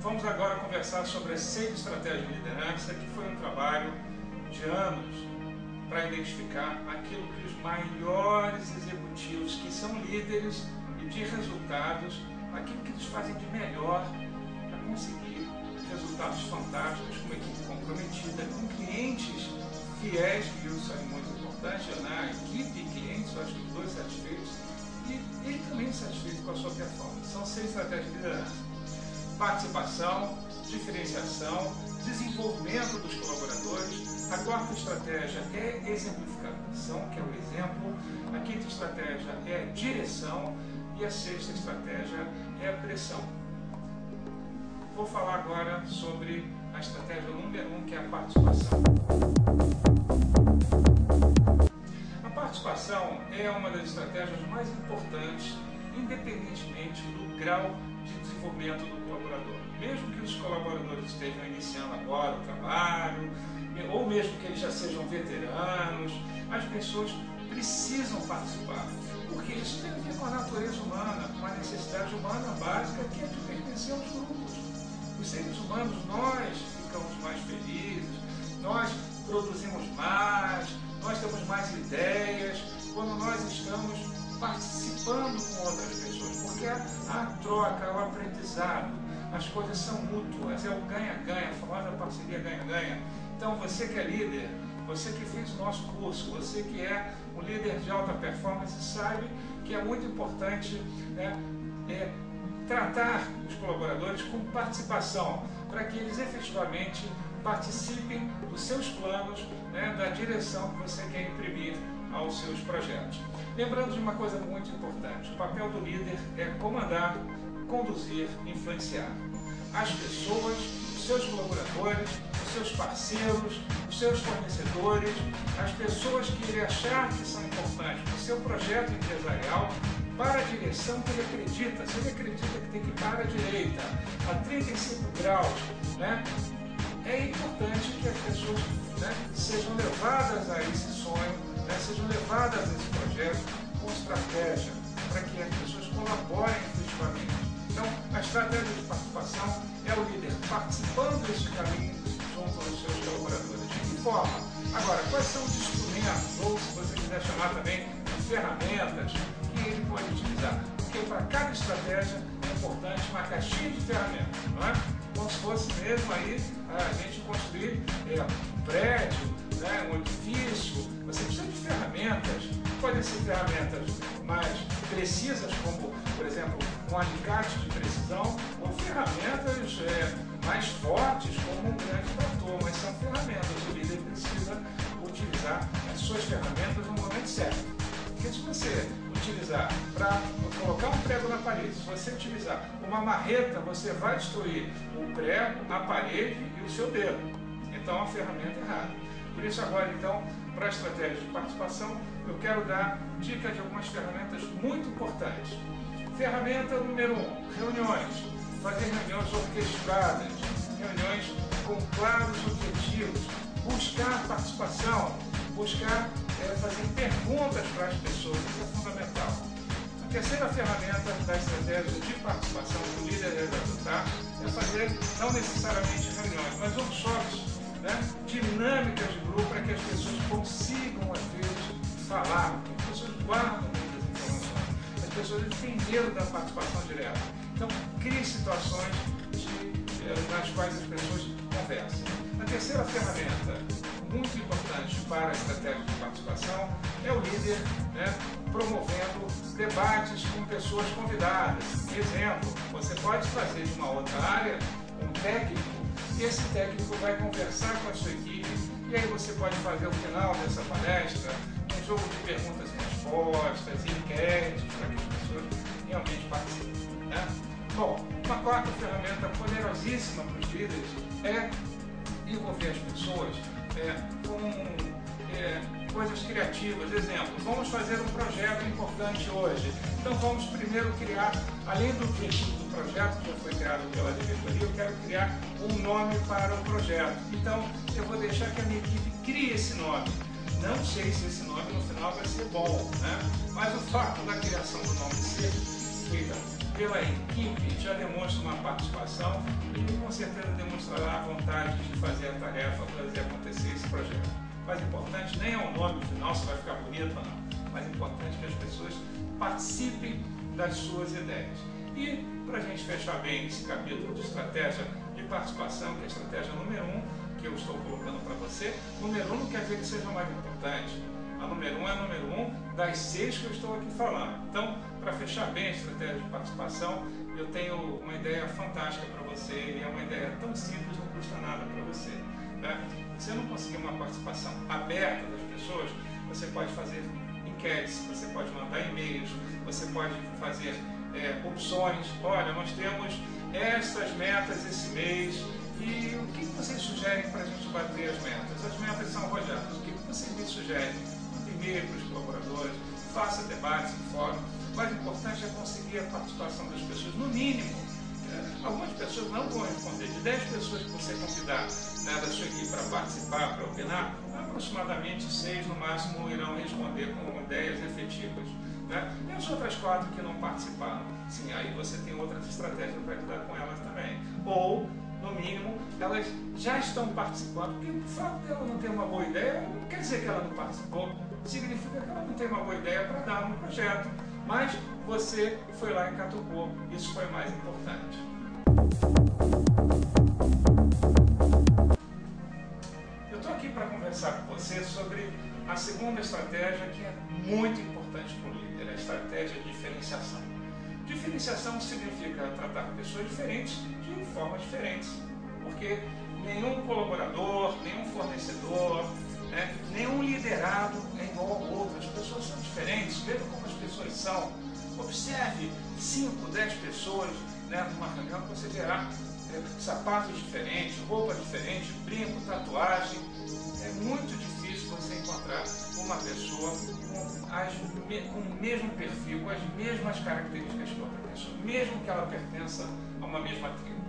Vamos agora conversar sobre a 6 estratégias de liderança, que foi um trabalho de anos para identificar aquilo que os maiores executivos, que são líderes e de resultados, aquilo que eles fazem de melhor para conseguir resultados fantásticos, com uma equipe comprometida, com clientes fiéis, que isso é muito importante, na equipe e clientes, eu acho que os dois satisfeitos, e ele também satisfeito com a sua performance. São 6 estratégias de liderança: participação, diferenciação, desenvolvimento dos colaboradores. A 4ª estratégia é exemplificação, que é o exemplo. A 5ª estratégia é direção e a 6ª estratégia é a pressão. Vou falar agora sobre a estratégia número 1, que é a participação. A participação é uma das estratégias mais importantes, independentemente do grau de desenvolvimento do colaborador. Mesmo que os colaboradores estejam iniciando agora o trabalho, ou mesmo que eles já sejam veteranos, as pessoas precisam participar, porque isso tem a ver com a natureza humana, com a necessidade humana básica, que é de pertencer aos grupos. Os seres humanos, nós ficamos mais felizes, nós produzimos mais, nós temos mais ideias quando nós estamos participando com outras pessoas, porque a troca, o aprendizado, as coisas são mútuas, é o ganha-ganha, a famosa parceria ganha-ganha. Então você que é líder, você que fez o nosso curso, você que é um líder de alta performance, sabe que é muito importante, né, tratar os colaboradores com participação, para que eles efetivamente participem dos seus planos, né, da direção que você quer imprimir aos seus projetos. Lembrando de uma coisa muito importante: o papel do líder é comandar, conduzir, influenciar as pessoas, os seus colaboradores, os seus parceiros, os seus fornecedores, as pessoas que ele achar que são importantes para o seu projeto empresarial, para a direção que ele acredita. Se ele acredita que tem que ir para a direita, a 35 graus, né, é importante que as pessoas, né, sejam levadas a esse sonho, né, sejam levadas a esse projeto com estratégia, para que as pessoas colaborem efetivamente. Então, a estratégia de participação é o líder participando desse caminho junto aos seus colaboradores. De que forma? Agora, quais são os instrumentos, ou se você quiser chamar também de ferramentas, que ele pode utilizar? Porque para cada estratégia é importante uma caixinha de ferramentas, não é? Como se fosse mesmo aí a gente construir um prédio, né, um edifício. Você precisa de ferramentas. Podem ser ferramentas mais precisas, como, por exemplo, um alicate de precisão, ou ferramentas mais fortes, como um grande trator, mas são ferramentas. O líder precisa utilizar as suas ferramentas no momento certo. Porque se você utilizar para colocar um prego na parede, se você utilizar uma marreta, você vai destruir o prego, a parede e o seu dedo. Então, a ferramenta errada. Por isso, agora, então, para a estratégia de participação, eu quero dar dicas de algumas ferramentas muito importantes. Ferramenta número 1, reuniões. Fazer reuniões orquestradas, reuniões com claros objetivos, buscar participação, buscar fazer perguntas para as pessoas, isso é fundamental. A terceira ferramenta da estratégia de participação que o líder deve adotar é fazer, não necessariamente reuniões, mas workshops, né, dinâmicas de grupo, para que as pessoas consigam, às vezes, falar, porque as pessoas guardam muitas informações, as pessoas entenderam da participação direta. Então, crie situações nas quais as pessoas conversam. A terceira ferramenta, muito importante para a estratégia de participação, é o líder, né, promovendo debates com pessoas convidadas. Exemplo, você pode trazer de uma outra área um técnico, e esse técnico vai conversar com a sua equipe, e aí você pode fazer ao final dessa palestra um jogo de perguntas e respostas, enquetes, para que as pessoas realmente participem, né? Bom, uma quarta ferramenta poderosíssima para os líderes é envolver as pessoas com coisas criativas. Exemplo, vamos fazer um projeto importante hoje. Então vamos primeiro criar, além do objetivo do projeto que já foi criado pela diretoria, eu quero criar um nome para o projeto. Então eu vou deixar que a minha equipe crie esse nome. Não sei se esse nome no final vai ser bom, né? Mas o fato da criação do nome ser pela equipe, já demonstra uma participação e com certeza demonstrará a vontade de fazer a tarefa, fazer acontecer esse projeto. Mais importante nem é o nome final, se vai ficar bonito ou não. Mais importante é que as pessoas participem das suas ideias. E para a gente fechar bem esse capítulo de estratégia de participação, que é a estratégia número 1, que eu estou colocando para você, número 1 não quer dizer que seja mais importante. A número 1 é a número 1 das 6 que eu estou aqui falando. Então, para fechar bem a estratégia de participação, eu tenho uma ideia fantástica para você, e é uma ideia tão simples, não custa nada para você. Né? Se você não conseguir uma participação aberta das pessoas, você pode fazer enquetes, você pode mandar e-mails, você pode fazer opções. Olha, nós temos estas metas esse mês, e o que vocês sugerem para a gente bater as metas? As metas são arrojadas. O que vocês me sugerem? Mande e-mail para os colaboradores, faça debates em fórum. O mais importante é conseguir a participação das pessoas, no mínimo. Algumas pessoas não vão responder. De 10 pessoas que você convidar, né, da sua equipe para participar, para opinar, aproximadamente 6 no máximo irão responder com ideias efetivas. Né? E as outras 4 que não participaram, sim, aí você tem outras estratégias para lidar com elas também. Ou, no mínimo, elas já estão participando, porque o fato dela não ter uma boa ideia não quer dizer que ela não participou, significa que ela não tem uma boa ideia para dar no projeto, mas você foi lá e catucou, isso foi mais importante. Eu estou aqui para conversar com você sobre a segunda estratégia que é muito importante para o líder, a estratégia de diferenciação. Diferenciação significa tratar pessoas diferentes de formas diferentes, porque nenhum colaborador, nenhum fornecedor, né, nenhum liderado é igual ao outro. As pessoas são diferentes, veja como as pessoas são. Observe 5, 10 pessoas, né, numa reunião que você verá sapatos diferentes, roupa diferente, brinco, tatuagem. É muito difícil você encontrar uma pessoa com o mesmo perfil, com as mesmas características que outra pessoa, mesmo que ela pertença a uma mesma tribo.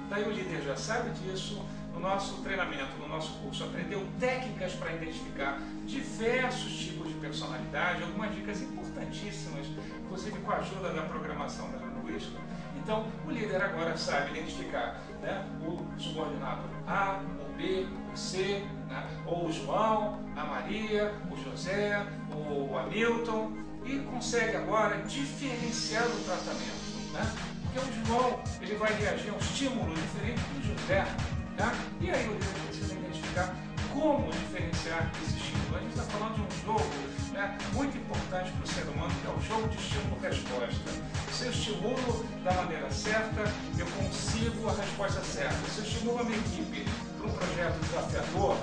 Daí o líder já sabe disso. No nosso treinamento, no nosso curso, aprendeu técnicas para identificar diversos tipos de personalidade, algumas dicas importantíssimas, inclusive com a ajuda da programação da linguística. Então, o líder agora sabe identificar, né, o subordinado A, o B, o C, né, ou o João, a Maria, o José, o Hamilton, e consegue agora diferenciar o tratamento. Né? Porque o João ele vai reagir a um estímulo diferente do José. Tá? E aí o líder precisa identificar como diferenciar esse estímulo. A gente está falando de um jogo, né, muito importante para o ser humano, que é o jogo de estímulo-resposta. Se eu estimulo da maneira certa, eu consigo a resposta certa. Se eu estimulo a minha equipe para um projeto desafiador,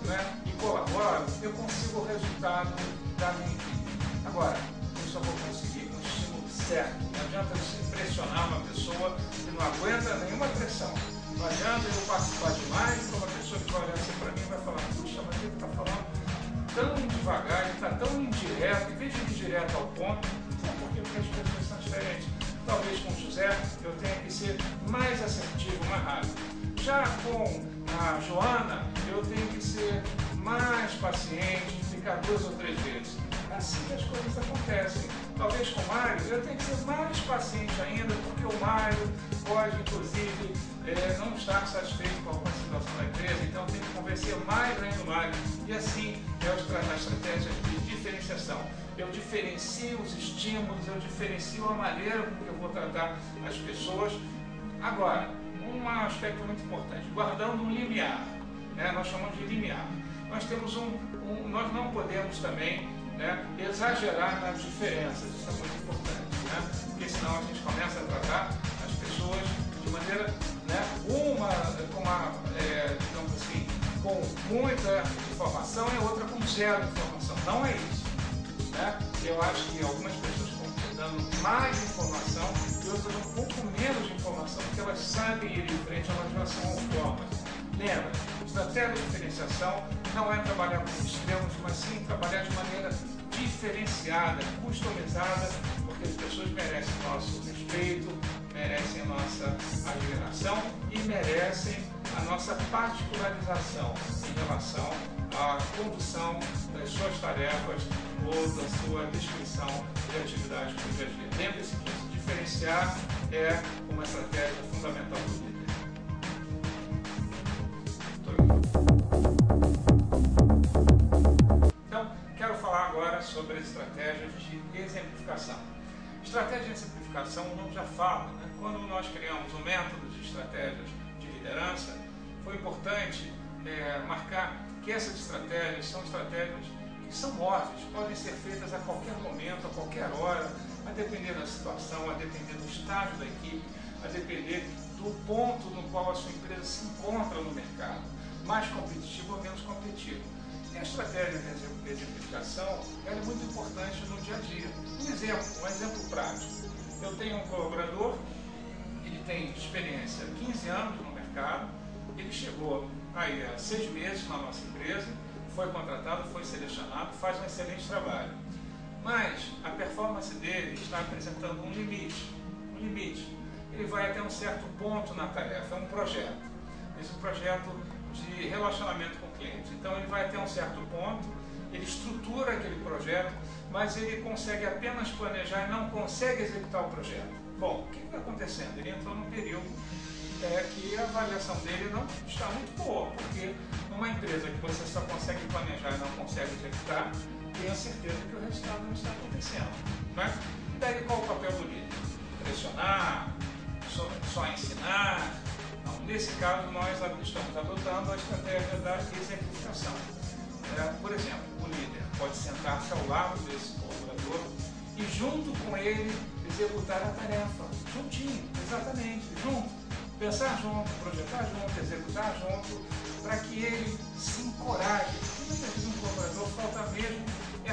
né, e colaboro, eu consigo o resultado da minha equipe. Agora, eu só vou conseguir um estímulo certo. Não adianta você pressionar uma pessoa que não aguenta nenhuma pressão. Não adianta eu participar demais para uma pessoa que vai olhar assim para mim e vai falar: puxa, mas ele está falando tão devagar, ele está tão indireto, em vez de ir direto ao ponto. Não, porque as pessoas são diferentes. Talvez com o José eu tenha que ser mais assertivo, mais rápido. Já com a Joana eu tenho que ser mais paciente, ficar 2 ou 3 vezes. É assim que as coisas acontecem. Talvez com o Mário eu tenho que ser mais paciente ainda, porque o Mário pode, inclusive, não estar satisfeito com alguma situação da empresa, então tem que convencer mais ainda o Mário. E assim é a estratégia de diferenciação. Eu diferencio os estímulos, eu diferencio a maneira com que eu vou tratar as pessoas. Agora, um aspecto muito importante, guardando um limiar, né? Nós chamamos de limiar. Nós temos nós não podemos também, né, exagerar nas diferenças, isso é muito importante, né? Porque senão a gente começa a tratar as pessoas de maneira, né, digamos assim, com muita informação e outra com zero informação. Não é isso. Né? Eu acho que algumas pessoas estão dando mais informação e outras um pouco menos de informação, porque elas sabem ir em frente, elas já são autônomas. Lembra, estratégia de diferenciação não é trabalhar com extremos, mas sim trabalhar de maneira diferenciada, customizada, porque as pessoas merecem nosso respeito, merecem a nossa admiração e merecem a nossa particularização em relação à condução das suas tarefas ou da sua descrição de atividade do dia a dia. Lembre-se disso, diferenciar é uma estratégia fundamental do líder. Então, quero falar agora sobre as estratégias de exemplificação. Estratégia de exemplificação, o nome já fala, né? Quando nós criamos um método de estratégias de liderança, foi importante marcar que essas estratégias são estratégias que são móveis, podem ser feitas a qualquer momento, a qualquer hora, a depender da situação, a depender do estágio da equipe, a depender do ponto no qual a sua empresa se encontra no mercado, mais competitivo ou menos competitivo. E a estratégia de exemplificação é muito importante no dia a dia. Um exemplo prático. Eu tenho um colaborador, ele tem experiência há 15 anos no mercado, ele chegou aí há 6 meses na nossa empresa, foi contratado, foi selecionado, faz um excelente trabalho. Mas a performance dele está apresentando um limite. Ele vai até um certo ponto na tarefa, é um projeto. Esse projeto de relacionamento com o cliente. Então ele vai até um certo ponto, ele estrutura aquele projeto, mas ele consegue apenas planejar e não consegue executar o projeto. Bom, o que está acontecendo? Ele entrou num período que a avaliação dele não está muito boa, porque numa empresa que você só consegue planejar e não consegue executar, tenha certeza que o resultado não está acontecendo. Né? E daí qual o papel do líder? Pressionar? Só ensinar? Não, nesse caso nós estamos adotando a estratégia da exemplificação. Por exemplo, o líder pode sentar-se ao lado desse colaborador e junto com ele executar a tarefa, juntinho, exatamente, junto. Pensar junto, projetar junto, executar junto, para que ele se encoraje. Muitas vezes um colaborador falta mesmo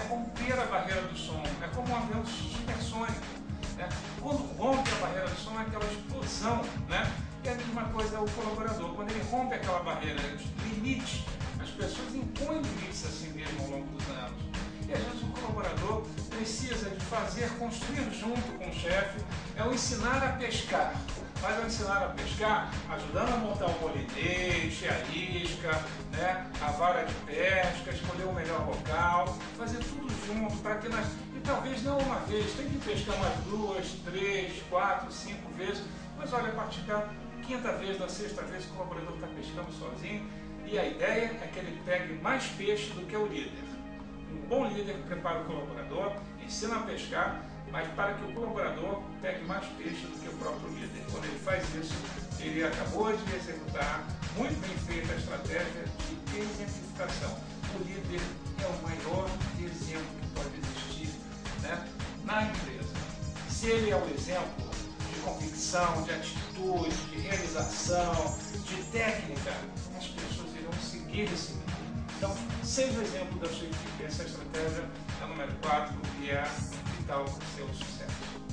romper a barreira do som, é como um avião supersônico. Né? Quando rompe a barreira do som é aquela explosão, né? E a mesma coisa é o colaborador, quando ele rompe aquela barreira de limite, as pessoas impõem limites a si mesmo ao longo dos anos. E às vezes o colaborador precisa de construir junto com o chefe, é o ensinar a pescar. Mas o ensinar a pescar, ajudando a montar o molinete, a isca, né, a vara de pesca, escolher o melhor local, fazer tudo junto para que nós... E talvez não uma vez, tem que pescar umas 2, 3, 4, 5 vezes, mas olha, a partir da 5ª vez, da 6ª vez, o colaborador está pescando sozinho e a ideia é que ele pegue mais peixe do que o líder. Um bom líder prepara o colaborador, ensina a pescar, mas para que o colaborador pegue mais peixe do que o próprio líder. Quando ele faz isso, ele acabou de executar muito bem feita a estratégia de exemplificação. O líder é o maior exemplo que pode existir, né, na empresa. Se ele é o exemplo de convicção, de atitude, de realização, de técnica, as pessoas irão seguir esse líder. Então, seja o exemplo da sua equipe. Essa estratégia é a número 4 e é vital para o seu sucesso.